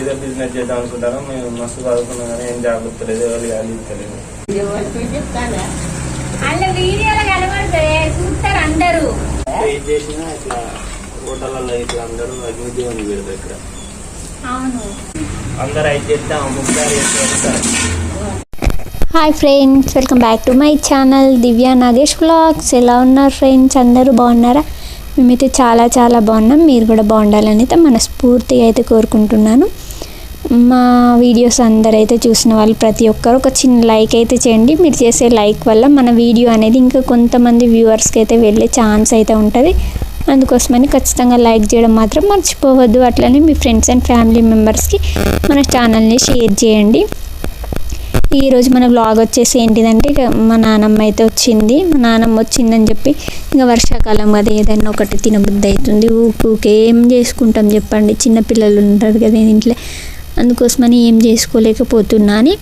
ఇదే బిజినెస్ చేద్దాం అనుకుంటాను. మేము మస్తు చదువుకున్నాం కానీ ఏం జాబ్ ఇస్తలేదు, ఎవరు కానీ ఇస్తలేదు. ఏం చేసినా ఇట్లా హోటల్లో ఇట్లా అందరూ అగ్నిదీవని పెడతారు ఇక్కడ. అందరు అయితే చేద్దాం ముగ్గురు చేస్తారు. Hi friends, welcome back to my channel Divya Nagesh vlogs. ఎలా ఉన్నారు ఫ్రెండ్స్? అందరూ బాగున్నారా? మేమైతే చాలా చాలా బాగున్నాం. మీరు కూడా బాగుండాలని అయితే మనస్ఫూర్తిగా అయితే కోరుకుంటున్నాను. మా వీడియోస్ అందరైతే చూసిన వాళ్ళు ప్రతి ఒక్కరు ఒక చిన్న లైక్ అయితే చేయండి. మీరు చేసే లైక్ వల్ల మన వీడియో అనేది ఇంకా కొంతమంది వ్యూవర్స్కి అయితే వెళ్ళే ఛాన్స్ అయితే ఉంటుంది. అందుకోసమని ఖచ్చితంగా లైక్ చేయడం మాత్రం మర్చిపోవద్దు. అట్లనే మీ ఫ్రెండ్స్ అండ్ ఫ్యామిలీ మెంబర్స్కి మన ఛానల్ని షేర్ చేయండి. ఈరోజు మన వ్లాగ్ వచ్చేసి ఏంటిదంటే, ఇక మా నానమ్మ అయితే వచ్చింది. మా నానమ్మ వచ్చిందని చెప్పి ఇంకా వర్షాకాలం కదా, ఏదైనా ఒకటి తినబుద్ధి అవుతుంది. ఊకే ఏం చేసుకుంటాం చెప్పండి, చిన్నపిల్లలు ఉంటారు కదా ఇంట్లో. అందుకోసమని ఏం చేసుకోలేకపోతున్నా అని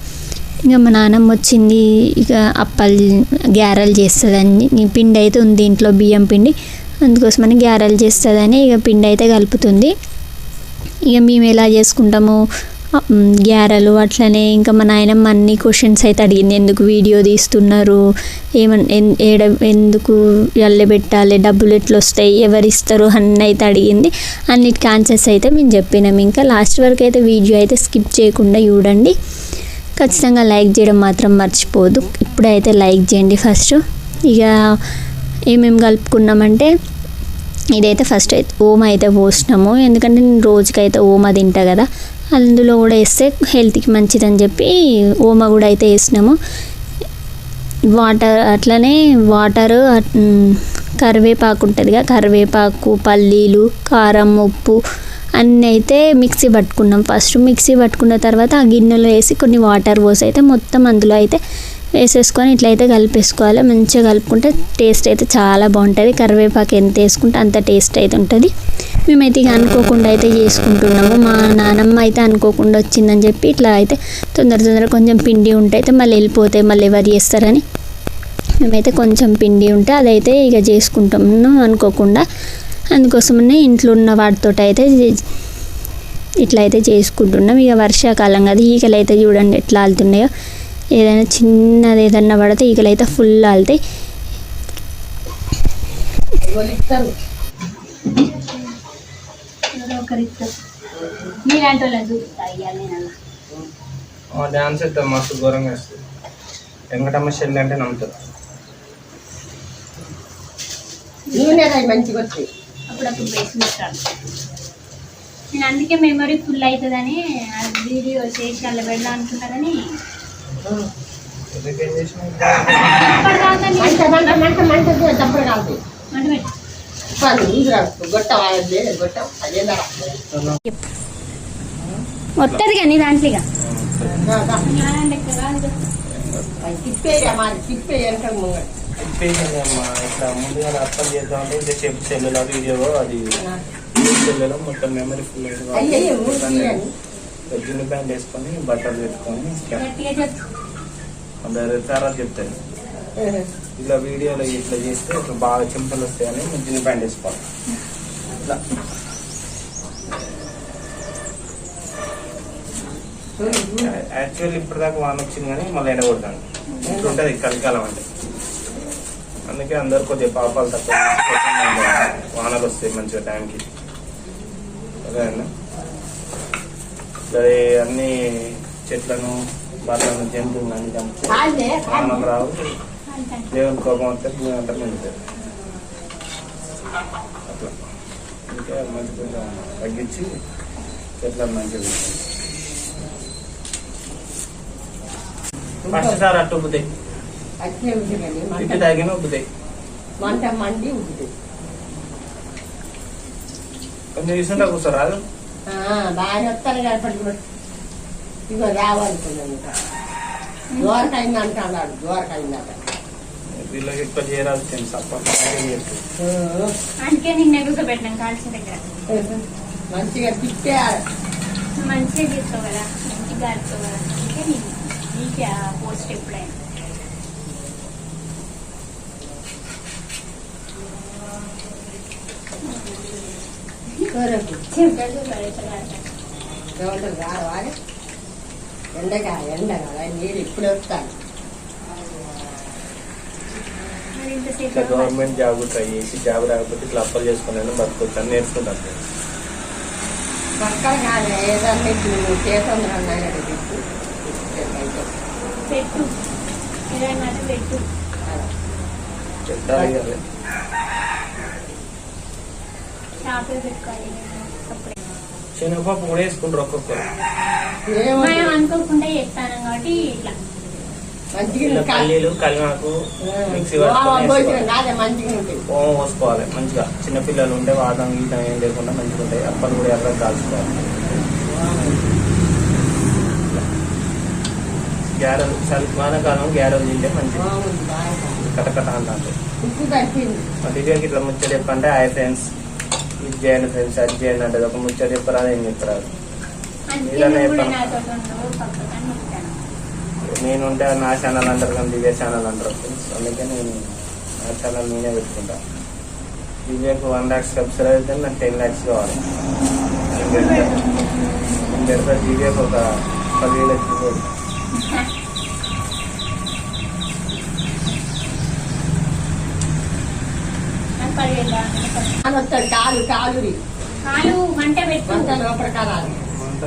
ఇంకా మా నానమ్మ వచ్చింది. ఇక అప్పలు గ్యారెలు చేస్తుందని పిండి అయితే ఉంది ఇంట్లో, బియ్యం పిండి. అందుకోసమని గ్యారెలు చేస్తుందని ఇక పిండి అయితే కలుపుతుంది. ఇక మేము ఎలా చేసుకుంటాము గ్యారెలు అట్లనే. ఇంకా మా నాయనమ్మ అన్ని క్వశ్చన్స్ అయితే అడిగింది. ఎందుకు వీడియో తీస్తున్నారు, ఎందుకు ఎల్ల పెట్టాలి, డబ్బులు ఎట్లా వస్తాయి, ఎవరు ఇస్తారు అని అయితే అడిగింది. అన్నిటికీ ఆన్సర్స్ అయితే మేము చెప్పినాం. ఇంకా లాస్ట్ వరకు అయితే వీడియో అయితే స్కిప్ చేయకుండా చూడండి. ఖచ్చితంగా లైక్ చేయడం మాత్రం మర్చిపోదు. ఇప్పుడైతే లైక్ చేయండి ఫస్ట్. ఇక ఏమేమి కలుపుకున్నామంటే, ఇదైతే ఫస్ట్ అయితే ఓమ అయితే పోసినాము. ఎందుకంటే నేను రోజుకైతే ఓమ తింటా కదా, అందులో కూడా వేస్తే హెల్త్కి మంచిదని చెప్పి ఓమ కూడా అయితే వేసినాము. వాటర్ అట్లనే వాటరు, కరివేపాకు ఉంటుందిగా, కరివేపాకు, పల్లీలు, కారం, ఉప్పు అన్నీ అయితే మిక్సీ పట్టుకున్నాం. ఫస్ట్ మిక్సీ పట్టుకున్న తర్వాత ఆ గిన్నెలో వేసి కొన్ని వాటర్ పోసి అయితే మొత్తం అందులో అయితే వేసేసుకొని ఇట్లయితే కలిపేసుకోవాలి. మంచిగా కలుపుకుంటే టేస్ట్ అయితే చాలా బాగుంటుంది. కరివేపాకు ఎంత వేసుకుంటే అంత టేస్ట్ అయితే ఉంటుంది. మేమైతే ఇక అనుకోకుండా అయితే చేసుకుంటున్నాము. మా నానమ్మ అయితే అనుకోకుండా వచ్చిందని చెప్పి ఇట్లా అయితే తొందర కొంచెం పిండి ఉంటే అయితే మళ్ళీ వెళ్ళిపోతాయి, మళ్ళీ ఎవరు చేస్తారని మేమైతే కొంచెం పిండి ఉంటే అదైతే ఇక చేసుకుంటాము అనుకోకుండా. అందుకోసమనే ఇంట్లో ఉన్న వాటితో అయితే ఇట్లా అయితే చేసుకుంటున్నాం. ఇక వర్షాకాలం కదా, ఈగలు అయితే చూడండి ఎట్లా ఆలుతున్నాయో. ఏదైనా చిన్నది ఏదన్నా పడితే ఈగలు అయితే ఫుల్ ఆలుతాయి. డాన్స్ అయితే మస్తు ఘోరంగా వేస్తుంది. వెంకటమ్మ చెల్లి అంటే నమ్ముతారు. మంచిగా వచ్చాయి అప్పుడప్పుడు వేసుకుంటాను నేను. అందుకే మెమరీ ఫుల్ అవుతుందని వీడియో చేసి అలా పెడదాం అనుకుంటా. కానీ వస్తుంది కానీ దాంట్లో ఇట్లా ముందుగా అర్థం చేద్దామంటే ఇంతసేపు సెల్లులో వీడియో అది సెల్లులో మొత్తం మెమరీ ఫుల్ జిన్ను ప్యాంట్ వేసుకొని బట్టలు పెట్టుకొని తర్వాత చెప్తాను. ఇట్లా వీడియోలో ఇట్లా చేస్తే ఇట్లా బాగా చింపలు వస్తాయని జిన్ను ప్యాంట్ వేసుకోవాలి. ఇట్లా యాక్చువల్లీ ఇప్పటిదాకా వాన వచ్చింది కానీ మళ్ళీ ఎండగొడతాను. ఇట్లుంటుంది కలికాలం అంటే. అందుకే అందరు కొద్దిగా పాపాలు తక్కువ వానలు వస్తాయి మంచిగా టైంకి. అదే అన్న సరే, అన్ని చెట్లను బట్టలను జంతువులను అన్ని చంపితే వానలు రావు. దేవుని కోపం వస్తే భూమి అంతా నిండుతుంది. అట్లా అందుకే మంచి కొంచెం తగ్గించి చెట్లను మంచిగా ఫస్ట్ సార్ అట్టు ఉబ్బుతాయి, ఇటు తాగిన ఉబ్బుతాయి, మండి ఉంటుంది. కొంచెం తీసుకుంటా కూర్చోరా బాగా వస్తారు కాబట్టి ఇక రావాలనుకున్నాను. దోరకైంది అంటున్నాడు, దోరకైందట. వీళ్ళకి ఎక్కువ చేయరాదు అందుకే నిన్న కూర్చోబెట్టాం కాల్చిన దగ్గర. మంచిగా తిప్పే మంచిగా తీసుకోగల, మంచిగా కాల్చుకోగల. అందుకే నీకే పోస్ట్ ఎప్పుడైనా ఏమంటారు రావాలి ఎండగా నీళ్ళు ఇప్పుడు వస్తాను. మరి ఇంతసేపు ఇట్లా గవర్నమెంట్ జాబ్ ట్రై చేసి జాబ్ రాకపోతే ఇట్లా అప్పలు చేసుకుని బతుకొచ్చాను నేర్చుకుంటాను. పక్కన కాదు ఏదన్నా నువ్వు చేతుంది అన్నాడు పెట్టు ఏదైనా పెట్టు. పెట్టాలి కదా. షాప్లో పెట్టుకోవాలి. శనగపప్పు కూడా వేసుకుంటారు ఒక్కొక్కరు. మనం అనుకోకుండా చేస్తాను కాబట్టి ఇట్లా మంచిగా పల్లీలు కలిమాకు మిక్సీ కాదే మంచిగా ఉంటుంది. ఓం పోసుకోవాలి మంచిగా. చిన్నపిల్లలు ఉంటే వాదం గీతం ఏం లేకుండా మంచిగా ఉంటాయి. అప్పలు కూడా ఎర్రగా కాల్చుకోవాలి. గ్యారెలు వానాకాలం గ్యారెలు తింటే మంచిగా కటకట అంటే. ఉప్పు తగ్గింది. మా దివ్యకి ఇట్లా ముచ్చట చెప్పంటే హాయ్ ఫ్రెండ్స్ ఇది చేయండి ఫ్రెండ్స్ అది చేయండి అంటే ఒక ముచ్చట చెప్పరాదు ఏం చెప్పరాదు. ఏదైనా చెప్పాను నేనుంటే నా ఛానల్ అంటారు కానీ దివ్య ఛానల్ అంటారు ఫ్రెండ్స్. అందుకే నేను నా ఛానల్ నేనే పెట్టుకుంటా. దివ్యకు 1 lakhs సబ్స్క్రైబ్ అయితే నాకు 10 lakhs కావాలి. నేను పెడతా దివ్యకు ఒక 10,000 వచ్చింది. కాలు మంట పెట్టు. మంట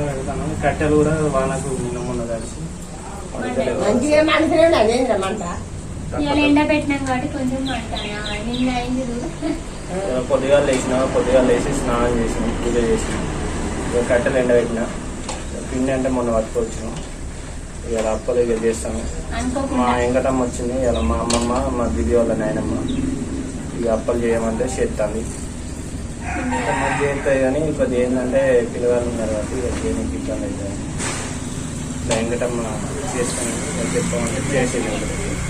పెడతాను. కట్టెలు కూడా వానకు నిన్న కలిసి మంచిగా మంచిగా అదేంద్ర మంట ఇవాళ ఎండ పెట్టినాం కాబట్టి కొంచెం మంట నిన్న అయింది. పొద్దుగాలు లేచి స్నానం చేసిన పూజ చేసిన కట్టెలు ఎండ పెట్టిన పిండి అంటే మొన్న పట్టుకొచ్చినాం. ఇవాళ అప్పలు ఇక చేస్తాను. మా వెంకటమ్మ వచ్చింది ఇలా మా అమ్మమ్మ మా దిది వాళ్ళ నాయనమ్మ ఇక అప్పలు చేయమంటే చేస్తాను. మంచి చేస్తాయి కానీ కొద్దిగా ఏంటంటే పిల్లగాళ్ళు ఉన్నారు కాబట్టి ఇక చేయడానికి ఇబ్బంది అవుతుంది. ఇట్లా వెంకటమ్మ చేసుకుని చెప్పమంటే చేసేది.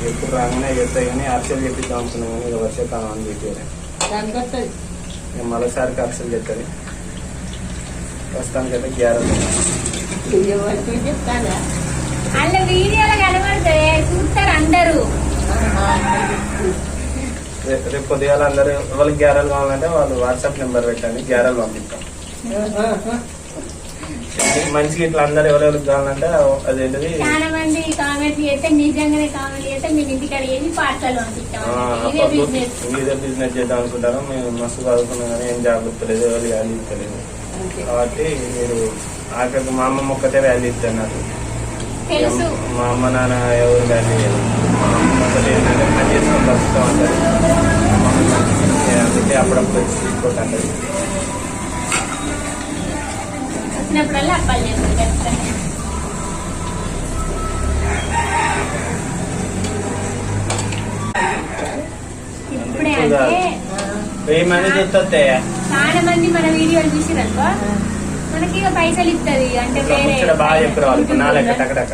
ఎప్పుడు రాగానే చేస్తాయి కానీ అక్షలు చెప్పిద్దాం అనుకున్నాం కానీ ఇక వర్షాకాలం అని చెప్పారు. ఇక మరోసారికి అక్షలు చెప్తుంది. ప్రస్తుతానికి అయితే గ్యారెలు చెప్తానా అలా వీడియోలో కనబడతాయి చూస్తారు అందరూ. రేపు పొద్దుగాల అందరూ వాళ్ళకి గ్యారెలు కావాలంటే వాళ్ళు వాట్సాప్ నెంబర్ పెట్టండి గ్యారెలు పంపిస్తాం. మంచిగా ఇట్లా అందరు ఎవరెవరికి కావాలంటే అదేంటిది చాలా మంది కామెంట్ చేస్తే నిజంగానే కామెంట్ చేస్తే మేము ఇంటికాడ ఏది పార్సల్ పంపిస్తాం. ఇదే బిజినెస్ చేద్దాం అనుకుంటారు. మేము మస్తు చదువుకున్నాం కానీ ఏం జాబ్ ఇస్తలేదు ఎవరు వాల్యూ ఇస్తలేదు కాబట్టి మీరు ఆఖరికి మా అమ్మమ్మ ఒక్కటే వాల్యూ ఇస్తారు నాకు. తెలుసు మా అమ్మ నాన్న ఎవరు వాల్యూ లేదు. మా అమ్మ ఒక్కటే ఏంటంటే పని చేసుకొని బతుకుతాం అంటారు. అందుకే అప్పుడప్పుడు వచ్చి తీసుకోకండి. వచ్చినప్పుడల్లా అప్పాలు చేసుకుంటాం. ఇప్పుడే అంటే 1000 మంది చూస్తే చాలా మంది మన వీడియోలు చూసిరనుకో మనకి ఇక పైసలు ఇస్తుంది. అంటే బాగా చెప్పారు వాళ్ళు నా లెక్క టకటక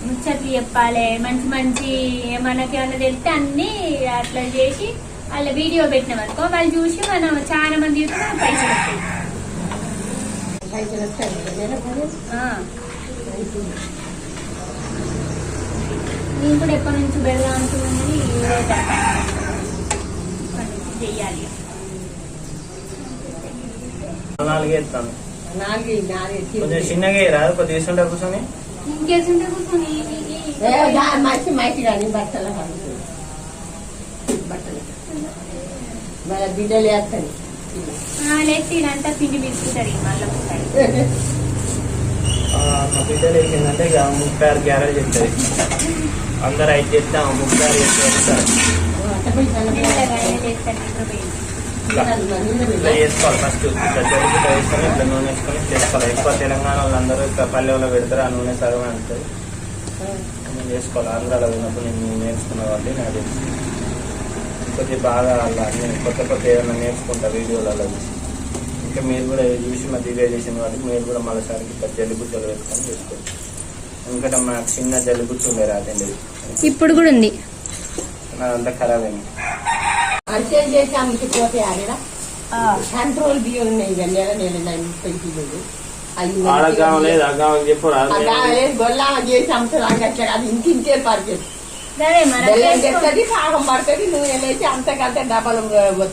ముచ్చట్లు చెప్పాలి మంచి మంచి మనకి ఏమన్నా తెలిస్తే అన్ని అట్లా చేసి వాళ్ళ వీడియో పెట్టినాం అనుకో వాళ్ళు చూసి మనం చాలా మంది చూస్తే పైసలు నేను కూడా ఎప్పటి నుంచి పెడదాం అనుకున్నాను. చెయ్యాలి 4 వేస్తాను. కొంచెం చిన్నగా రాదు కొద్దిగా వేసుకుంటా కూర్చొని ఇంకేసుంటే కూర్చొని మంచి మంచి కానీ బట్టలు బట్టలు మన బిడ్డలు వేస్తాను లేచి ఇదంతా పిండి పిలుచుకుంటారు మళ్ళీ మా బిడ్డలు వేసిందంటే ఇక 36 గ్యారెలు చెప్తాయి. అందరు 5 చెప్తే 36 చెప్తారు. ఇట్లా చేసుకోవాలి. ఫస్ట్ ఇట్లా జరుగుతూ వేసుకొని ఇట్లా నూనె వేసుకొని చేసుకోవాలి. ఎక్కువ తెలంగాణ వాళ్ళందరూ ఇక్కడ పల్లెల్లో పెడతారు. ఆ నూనె సగం అంటారు. నేను చేసుకోవాలి. ఆంధ్రాలో ఉన్నప్పుడు నేను నేర్చుకున్నా కాబట్టి నాకు తెలుసు. కొద్దిగా బాగా అలా నేను కొత్త ఏదైనా నేర్చుకుంటా వీడియోలలో చూసి. ఇంకా మీరు కూడా చూసి మా దివ్య చేసిన వాళ్ళకి మీరు కూడా మరోసారికి ఇట్లా జల్లిబుచ్చలు వేసుకొని చేసుకోవచ్చు. ఎందుకంటే మాకు చిన్న జల్లిబుచ్చు ఉండే రాదండి. ఇప్పుడు కూడా ఉంది. నాదంతా ఖరాబ్ అయింది. అర్చన చేసి అమ్ముకుపోతే ఆడ కంట్రోల్ బియ్యం ఉన్నాయి నెల 30 కిలోలు గొల్లామ చేసి అమ్ముతారు. అది ఇంకింటే పడుతుంది. బెల్లం తెస్తుంది పాకం పడుతుంది. నూనె వేసి అంతకంటే డబ్బలు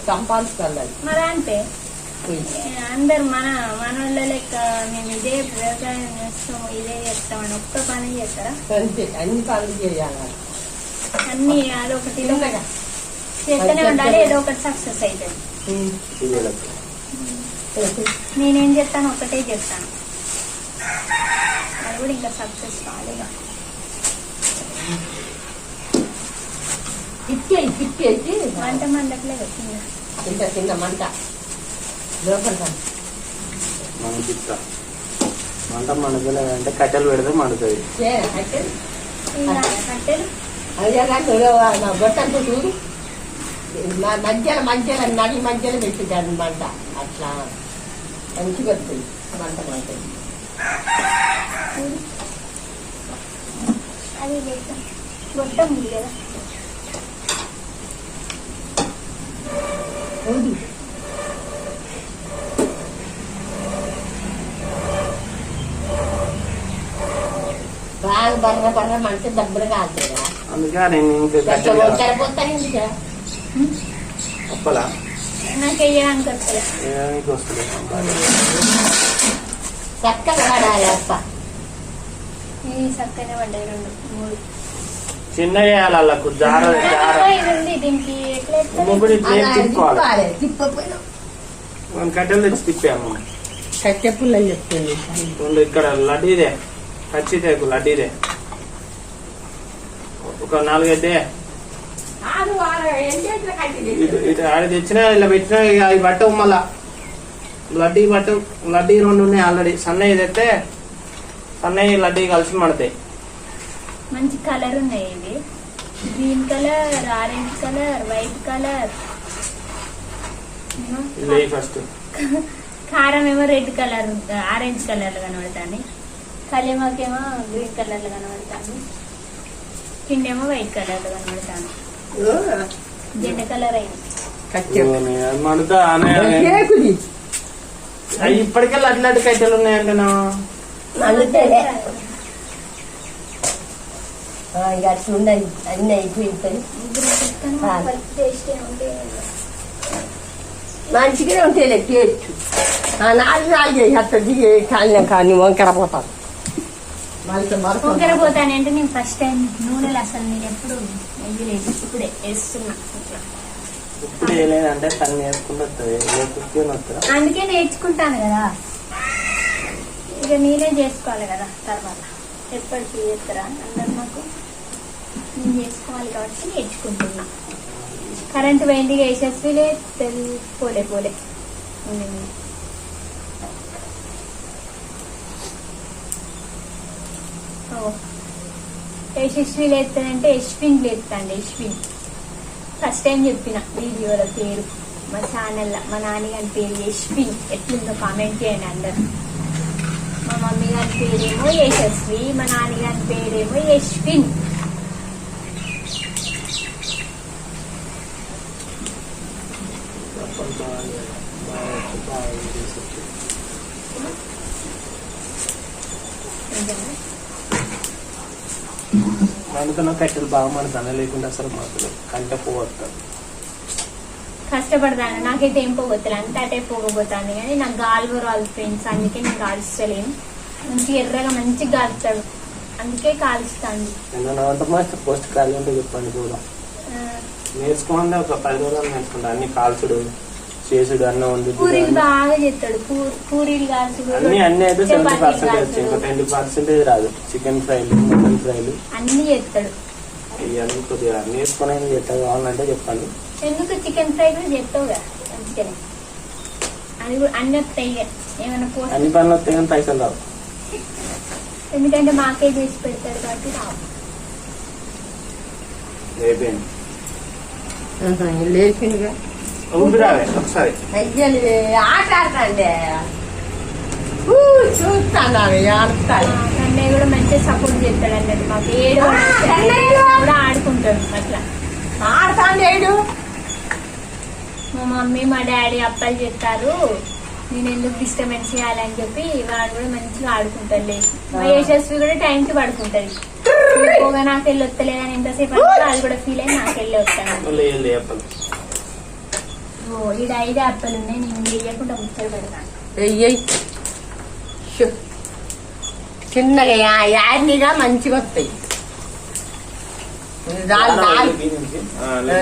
సంపాదిస్తుంది. మరి అంటే అందరు మనోళ్ళ లెక్క మేము ఇదే వ్యవసాయం చేస్తాము ఇదే చేస్తామని ఒక్క పని చేస్తారా? అంతే, అన్ని పనులు చేయాలి. అన్ని అదొకటి చేస్తూనే ఉండాలి, ఏదో ఒకటి సక్సెస్ అవుతుంది. నేనేం చెప్తాను ఒకటే చెప్తాను, అది కూడా ఇంకా సక్సెస్ కాలేగా. తిప్పేసి వంట మందట్లే వచ్చింది ఇంత చిన్న మంట లోపల మంట మండుతుంది కట్టెలు పెడితే మండుతుంది. కట్టెలు అదే గొట్టంతో చూడు మధ్యలో నడి మధ్యలో పెట్టింటారు మంట, అట్లా మంచిగా వస్తుంది మంట. అది గొట్టం ఉంది కదా. బాగా బర్ర మంట దగ్గర కాలుతుందా? అందుకే నేను సరిపోతాను ఇంకా అప్పలా నాకు వేయడానికి వస్తుంది. వస్తుంది చక్కగా పడాలి అప్ప. చక్కనే పడ్డాయి 2 3 చిన్న వేయాలి వాళ్ళకు జార ఇది ఉంది దీనికి ఎట్లా తిప్పుకోవాలి. తిప్పపోయినా మనం కట్టెలు తెచ్చి తిప్పాము. కట్టె పుల్లని చెప్తుంది ఇక్కడ లడ్డీదే పచ్చిదేకు లడ్డీదే ఒక 4 ఎద్దే ఇటు ఆడ తెచ్చినా ఇలా పెట్టినా అవి పట్టవు. మళ్ళా లడ్డీ పట్టు, లడ్డీ 2 ఉన్నాయి ఆల్రెడీ. సన్నయ్య తెస్తే సన్నయ్య లడ్డీ కలిసి మడతాయి. మంచి కలర్ ఉన్నాయి ఇవి, green colour, orange colour, white colour. ఇది ఫస్ట్ కారం ఏమో రెడ్ కలర్ ఆరెంజ్ కలర్ కనబడుతుంది, కలిమాకేమో గ్రీన్ కలర్ కనబడుతుంది, కిండేమో వైట్ కలర్ కనబడుతుంది, జెండ కలర్ అయింది. మడతా ఇప్పటికే లడ్డు కట్టెలు ఉన్నాయంటే అట్లా ఉండదు, అన్ని అయిపోయింది. మంచిగానే ఉంటాయి టేస్ట్. 4 చేసి అట్లా దిగి కాలినా కానీ వంకర పోతాను. వంకర పోతానంటే నేను ఫస్ట్ టైం నూనెలు అసలు నేను ఎప్పుడు వేయలేదు, ఇప్పుడే వేస్తున్నా. ఇప్పుడు వేయలేదంటే తను నేర్చుకుంటా, అందుకే నేర్చుకుంటాను కదా, ఇక నేనే చేసుకోవాలి కదా తర్వాత. ఎప్పటికీ చేస్తారా అందరు నాకు, నేను చేసుకోవాలి కాబట్టి నేర్చుకుంటున్నా. కరెంట్ పోయింది, యశస్విలే పోలే యశస్వి లేస్తానంటే యశ్విన్ లేస్తాండి. యశ్విన్ ఫస్ట్ టైం చెప్పిన వీడియోల పేరు, మా ఛానల్ మా నాని గారి పేరు యశ్విన్. ఎట్లుందో కామెంట్ చేయండి అందరు. మా మమ్మీ గారి పేరేమో యశస్వి, మా నాని గారి పేరేమో యశ్విన్. మండుతున్నా కట్టెలు బాగా మండుతాను, లేకుండా అసలు మంటలు కంటే పోగొడతాను. కష్టపడతాను, నాకైతే ఏం పోగొత్తాను, అంత అటే పోగొతాను. కానీ నాకు గాలి రాదు ఫ్రెండ్స్, అందుకే నేను కాల్చలేను. మంచి ఎర్రగా మంచిగా కాలుస్తాడు, అందుకే కాలుస్తాను. పోస్ట్ ఖాళీ ఉంటే చెప్పండి కూడా నేర్చుకోండి. ఒక 10 రోజులు నేర్చుకుంటా అన్ని కాల్చుడు చేసుడు అన్న ఉంది. పూరీలు బాగా చేస్తాడు, పూరీలు కాల్చుడు అన్ని అయితే 70% ఇంకా 20% రాదు. చికెన్ ఫ్రైలు, మటన్ ఫ్రైలు అన్ని చేస్తాడు. ఇవన్నీ కొద్దిగా నేర్చుకుని ఎట్లా కావాలంటే చెప్పండి. ఎందుకు చికెన్ ఫ్రై కూడా చెప్తావు కదా మంచిగానే, అది కూడా అన్ని వస్తాయి. ఏమైనా పోస్ట్ అన్ని పనులు వస్తాయి కానీ పైసలు రావు, ఎందుకంటే మాకే చేసి పెడతాడు కాబట్టి రావు. అయిపోయింది లేచిందిగా ఊపిరావే ఒకసారి అయ్యలు ఆట ఆడతాండి, చూస్తాను ఆడతాను. కన్నయ్య కూడా మంచిగా సపోర్ట్ చేస్తాడు అన్నట్టు మాకు. ఏడు కూడా ఆడుకుంటాడు అట్లా ఆడతాను. ఏడు మా మమ్మీ మా డాడీ అప్పాలు చెప్తారు, నేను ఎందుకు డిస్టర్బెన్స్ చేయాలని చెప్పి వాడు కూడా మంచిగా ఆడుకుంటాడు లేచి. మా యశస్వి కూడా టైంకి పడుకుంటది. ఎక్కువగా నాకు వెళ్ళి వస్తలేదని ఎంతసేపు అంటే అది కూడా ఫీల్ అయ్యి నాకు వెళ్ళి వస్తాను. ఈడ 5 అప్పలు ఉన్నాయి, నేను వేయకుండా ముచ్చట పెడతాను. వెయ్యి చిన్నగా యాడ్నిగా మంచిగా వస్తాయి.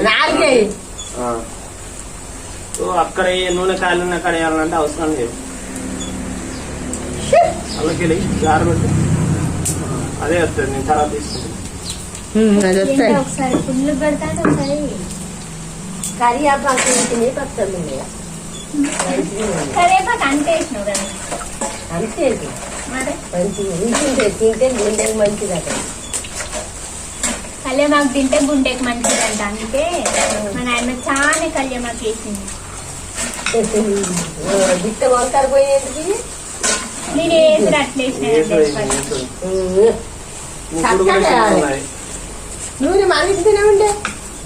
నాలుగే అక్కడ నూనె కాయలు అక్కడ వేయాలంటే అవసరం లేదు. అలాగే జారబెట్టి అదే వస్తుంది. నేను తర్వాత తీసుకుంటాను. ఒకసారి ఫుల్ పెడతాను, ఒకసారి కరియాపాకు పచ్చడి కరివేపాకు అంటే వేసినావు కదా అంతే. మరి మంచిగా ఇంటింటే తింటే గుండెకి మంచిది అక్కడ. కళ్యామాకు తింటే గుండెకి మంచిదంట, అందుకే మా నాయన చాలా కళ్యామాకు వేసింది. బిట్ట వంకారు పోయేందుకు నేను వేసి అట్లా నూనె మరిగితేనే ఉండే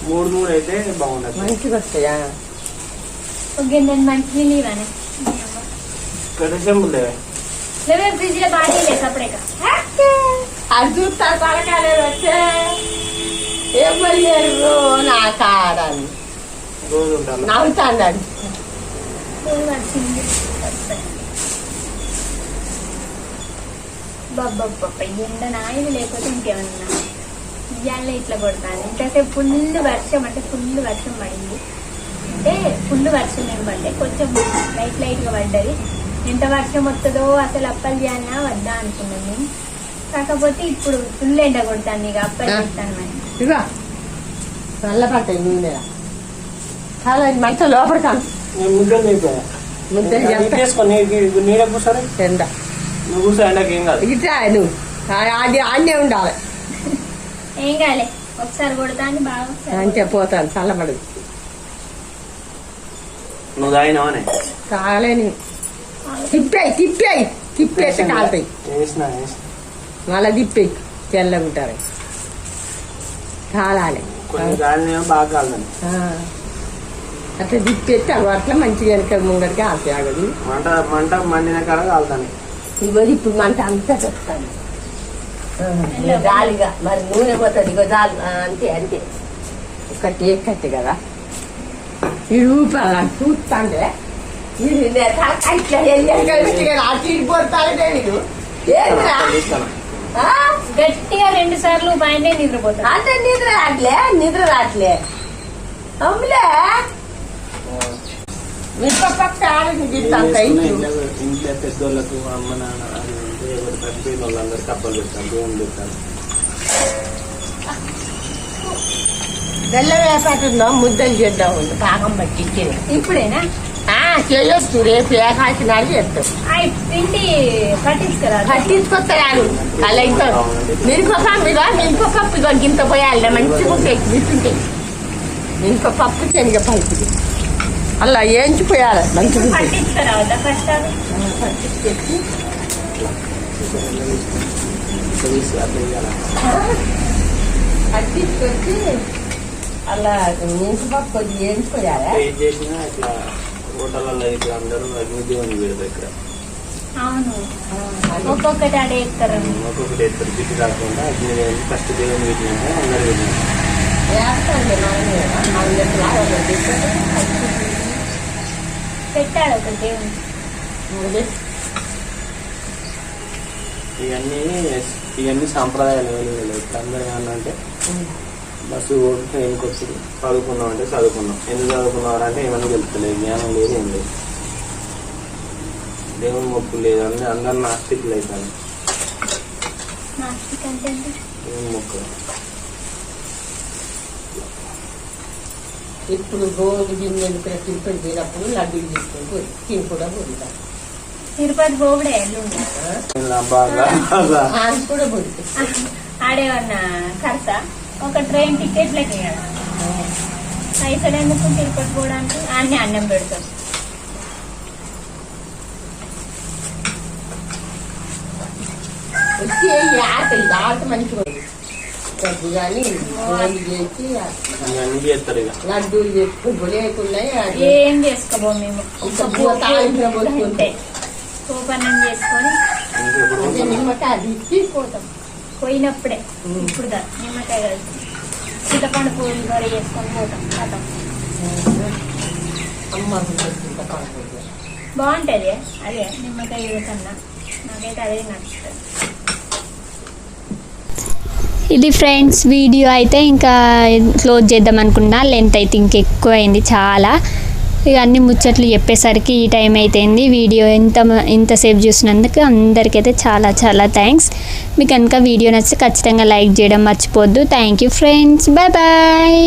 3 అయితే బాగుండదు. మంచిగా వస్తాయా? గిన్నె మంచి నీళ్ళు ఇవ్వనే లేవే ఫ్రిడ్జ్ లో బాగా లేదు అప్పుడే అది చూస్తారు పడకాలేదు వచ్చే ఏమయ్యారు నా కాడాన్ని రోజు ఉంటాను నవ్వుతాను. అది ఎండ నాయలు లేకపోతే ఇంకేమన్నా ఇవాళ ఇట్లా కొడతాను. ఇంతసేపు ఫుల్ వర్షం, అంటే ఫుల్ వర్షం పడింది. అంటే ఫుల్ వర్షం ఏం పడ్డే, కొంచెం లైట్ లైట్ గా పడ్డది. ఎంత వర్షం వస్తుందో అసలు అప్పలు చేయాలన్నా వద్దా అనుకున్నాను నేను. కాకపోతే ఇప్పుడు ఫుల్ ఎండ కొడతాను, ఇక అప్పలు చేస్తాను. మరి ఇక నల్ల పట్టాయి నూనె చాలా మంచిగా లోపడతాను. నీడ కూర్చోరా, ఎండ నువ్వు కూర్చో, ఎండకి ఏం కాదు. ఇట్లా నువ్వు అది ఆన్నే ఉండాలి. ఏం కాలే, ఒకసారి కొడతాను బాగా అంతే పోతాను చల్లబడదు. నువ్వు తాగినావనే కాలేని తిప్పేస్తే కాలుతాయి. మళ్ళా తిప్పేయి తెల్లగా ఉంటారు. కాలాలి కొన్ని కాలినేమో బాగా కాలని అట్లా తిప్పేస్తే అవి అట్లా మంచిగా వెనక ముంగడికి ఆపి ఆగదు. మంట మండిన కాడ కాలుతాను. ఇగో ఇప్పుడు మంట అంతా చెప్తాను జాలిగా. మరి నూనె పోతుంది. ఇగో జాలి అంతే అంతే. ఒకటి కట్టి కదా ఇది ఊపాల చూస్తాంటే ఇది ఇట్లా పోతాడే వీడు. గట్టిగా 2 సార్లు పైన నిద్రపోతాను. అంటే నిద్ర రాట్లే అమ్ములే పక్క ఇంట్లో పెద్దోళ్ళకు అమ్మ నాన్న ఎవరు చచ్చిపోయిన వాళ్ళందరికీ అప్పలు పెడతాను, దేవుని పెడతాను. బెల్లం వేపాటుందో ముద్దలు చేద్దాం పాకం పట్టించి. ఇప్పుడేనా చేయొచ్చు, రేపు ఏకాల్సిన చేస్తాం. పిండి పట్టించుకురా, పట్టించుకొస్తాను. అలా ఇంకా మిరపపప్పు ఇగో గింత పోయాలి మంచిగా ఉంటాయి. మిర్చుంటాయి మిరపపప్పు శనగపప్పు అలా వేయించిపోయాలి మంచిగా పట్టించుకురావద్దా ఫస్ట్? పట్టించేసి పట్టించుకొచ్చి అలా మిరపపప్పు కొద్దిగా వేయించిపోయాలి. ఏం చేసినా ఇట్లా హోటల్లో ఇట్లా అందరూ అగ్నిదేవుని పెడతారు. ఇక్కడ అవును, ఒక్కొక్కటి ఆడే ఎత్తారు, ఒక్కొక్కటి ఎత్తారు. జిట్టు కాకుండా అగ్నిదేవుని ఫస్ట్ దేవుని పెట్టినాక అందరూ పెట్టినారు. పెట్టాడు ఒక దేవుని. ఇవన్నీ సాంప్రదాయాలు. ఇప్పుడు అందరూ ఏమన్నంటే బస్సు ట్రైన్కి వచ్చి చదువుకున్నాం అంటే చదువుకున్నాం, ఎందుకు చదువుకున్నావు అంటే ఏమన్నా తెలుస్తలేదు, జ్ఞానం లేదు, ఏం లేదు, దేవుని మొక్కు లేదు. అందరు నాస్తికులు అవుతాను. దేవుని మొక్కు ఇప్పుడు గోధుమ గింజలు తిరుపతి పోయినప్పుడు లడ్డూలు తీసుకొని తిని కూడా పొందుతారు. తిరుపతి పోవుడే కూడా పొందుతాయి. ఆడేమన్నా ఖర్చ ఒక ట్రైన్ టికెట్లకి పైసలు ఎందుకు తిరుపతి పోవడానికి? అన్ని అన్నం పెడతాం. వచ్చి ఆట మంచిగా కానీ చేసి లడ్డూలు చేసుకుని లేకుండా ఏం చేసుకోబో మేము సోపన్నం చేసుకొని నిమ్మకాయ తీసి పోతాం. పోయినప్పుడే ఇప్పుడు నిమ్మకాయ కలిసి చింతపండు పూలు కూడా చేసుకొని పోతాం. అమ్మ ఇంత కాదు. బాగుంటుంది అదే నిమ్మకాయ కన్నా నాకైతే అదే నచ్చుతుంది. ఇది ఫ్రెండ్స్ వీడియో అయితే ఇంకా క్లోజ్ చేద్దాం అనుకున్నా, లెంత్ అయితే ఇంకెక్కువ అయింది చాలా. ఇక అన్ని ముచ్చట్లు చెప్పేసరికి ఈ టైం అయిపోయింది. వీడియో ఇంతసేపు చూసినందుకు అందరికైతే చాలా చాలా థ్యాంక్స్. మీకు కనుక వీడియో నచ్చితే ఖచ్చితంగా లైక్ చేయడం మర్చిపోద్దు. Thank you friends, bye bye.